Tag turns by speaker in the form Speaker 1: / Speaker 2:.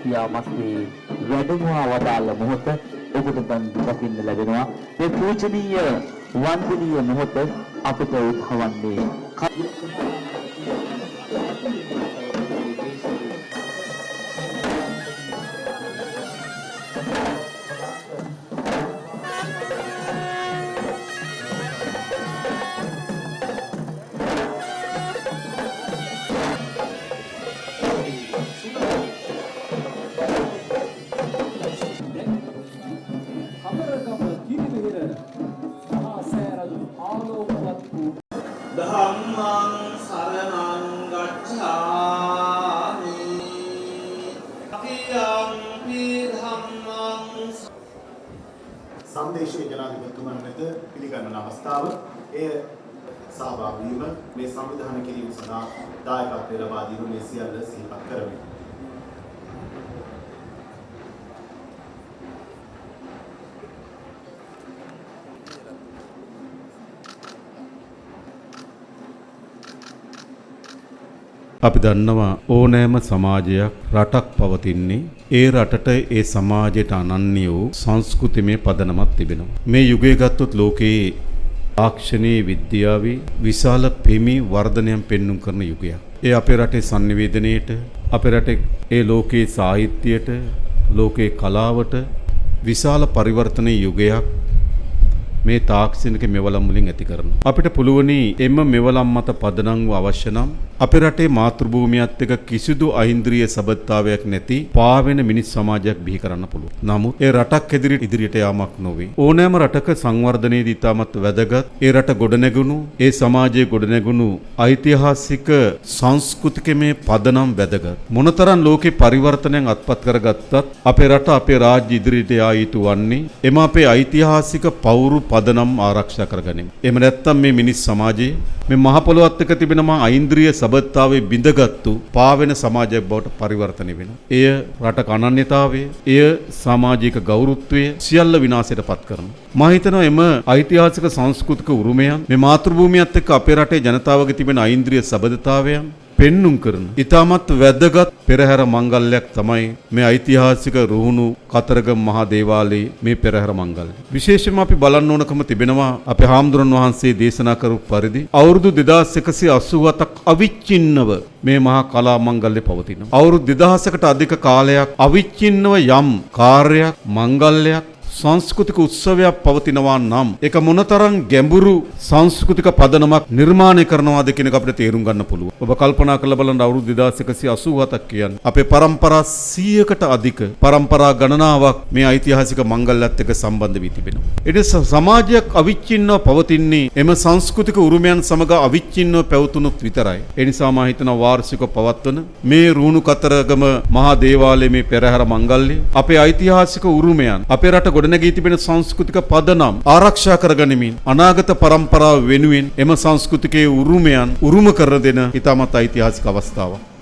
Speaker 1: පියා මස්සේ වැඩමුවා වදාළ මොහොත ඔබට දැන් දකින්න ලැබෙනවා. මේ පූජනීය වන්දනීය මොහොත අපිට උත්හවන්නේ
Speaker 2: ධම්මං සරණං ගච්ඡාමි අතියම්පි ධම්මං
Speaker 3: සංදේශීය ජනාධිපතිතුමන් වෙත පිළිගන්වන අවස්ථාව එය සහභාගී වීම මේ සංවිධානය කිරීම සඳහා දායකත්වය ලබා දීම මේ සියල්ල සිහිපත් කරමි.
Speaker 4: අපි දන්නවා ඕනෑම සමාජයක් රටක් පවතින්නේ ඒ රටට ඒ සමාජයට අනන්‍ය වූ සංස්කෘතිමය පදනමක් තිබෙනවා. මේ යුගය ගත්තොත් ලෝකයේ තාක්ෂණයේ විද්‍යාවේ විශාල පෙමි වර්ධනයක් පෙන්눔 කරන යුගයක්. ඒ අපේ රටේ sannivedanayට, අපේ රටේ ඒ ලෝකයේ සාහිත්‍යයට, ලෝකයේ කලාවට විශාල පරිවර්තනයේ යුගයක් මේ තාක්ෂණික මෙවලම් වලින් ඇති කරනවා. අපිට පුළුවනි එම මෙවලම් මත පදනම් වූ අවශ්‍ය නම් අපේ රටේ මාතෘභූමියත් එක්ක කිසිදු අහින්ද්‍රිය සබඳතාවයක් නැති පාවෙන මිනිස් සමාජයක් බිහි කරන්න පුළුවන්. නමුත් ඒ රටක් ඉදිරියට යාමක් නොවේ. ඕනෑම රටක සංවර්ධනයේදී ඉතාමත් වැදගත් ඒ රට ගොඩනැගුණු ඒ සමාජයේ ගොඩනැගුණු ඓතිහාසික සංස්කෘතිකමය පදනම් වැදගත්. මොනතරම් ලෝකේ පරිවර්තනයන් අත්පත් කරගත්තත් අපේ රට අපේ රාජ්‍ය ඉදිරියට යා යුතු වන්නේ එම අපේ ඓතිහාසික පෞරු පදනම් ආරක්ෂා කරගනිමු. එහෙම නැත්නම් මේ මිනිස් සමාජයේ මේ මහ පොළොවත් එක්ක තිබෙනම ඓන්ද්‍රිය සබඳතාවයේ බිඳගත්තු පාවෙන සමාජයක් බවට පරිවර්තනය වෙනවා. එය රටක අනන්‍යතාවය, එය සමාජික ගෞරවත්වය සියල්ල විනාශයට පත් කරනවා. මම හිතනවා එම ඓතිහාසික සංස්කෘතික උරුමයන් මේ මාතෘභූමියත් එක්ක අපේ රටේ ජනතාවගේ තිබෙන ඓන්ද්‍රිය සබඳතාවයන් පෙන්눔 කරන ඉතාමත් වැදගත් පෙරහැර මංගල්‍යයක් තමයි මේ ඓතිහාසික රුහුණු කතරගම මහා දේවාලයේ මේ පෙරහැර මංගල්‍ය. විශේෂයෙන්ම අපි බලන්න ඕනකම තිබෙනවා අපේ හාමුදුරන් වහන්සේ දේශනා කරපු පරිදි අවුරුදු 2187ක් අවිච්ඡින්නව මේ මහා කලා මංගල්‍ය පවතිනවා. අවුරුදු 2000කට අධික කාලයක් අවිච්ඡින්නව යම් කාර්යයක් මංගල්‍යයක් සංස්කෘතික උත්සවයක් පවතිනවා නම් ඒක මොනතරම් ගැඹුරු සංස්කෘතික පදනමක් නිර්මාණය කරනවාද කියන එක අපිට තේරුම් ගන්න පුළුවන්. ඔබ කල්පනා කරලා බලන්න අවුරුදු 2187ක් කියන්නේ අපේ પરම්පරා 100කට අධික પરම්පරා ගණනාවක් මේ ඓතිහාසික මංගල්‍යත් එක්ක සම්බන්ධ වී තිබෙනවා. ඒ නිසා සමාජයක් අවිච්ඡින්නව පවතින්නේ එම සංස්කෘතික උරුමයන් සමග අවිච්ඡින්නව පැවතුනොත් විතරයි. ඒ නිසා මම හිතනවා වාර්ෂිකව පවත්වන මේ රුහුණු කතරගම මහා දේවාලයේ මේ පෙරහැර මංගල්‍ය අපේ ඓතිහාසික උරුමයන් අපේ රට ගොඩනැගී තිබෙන සංස්කෘතික පදනම් ආරක්ෂා කරගනිමින් අනාගත પરම්පරාව වෙනුවෙන් එම සංස්කෘතිකයේ උරුමයන් උරුම කර දෙන ඉතාමත් ඓතිහාසික අවස්ථාවක්.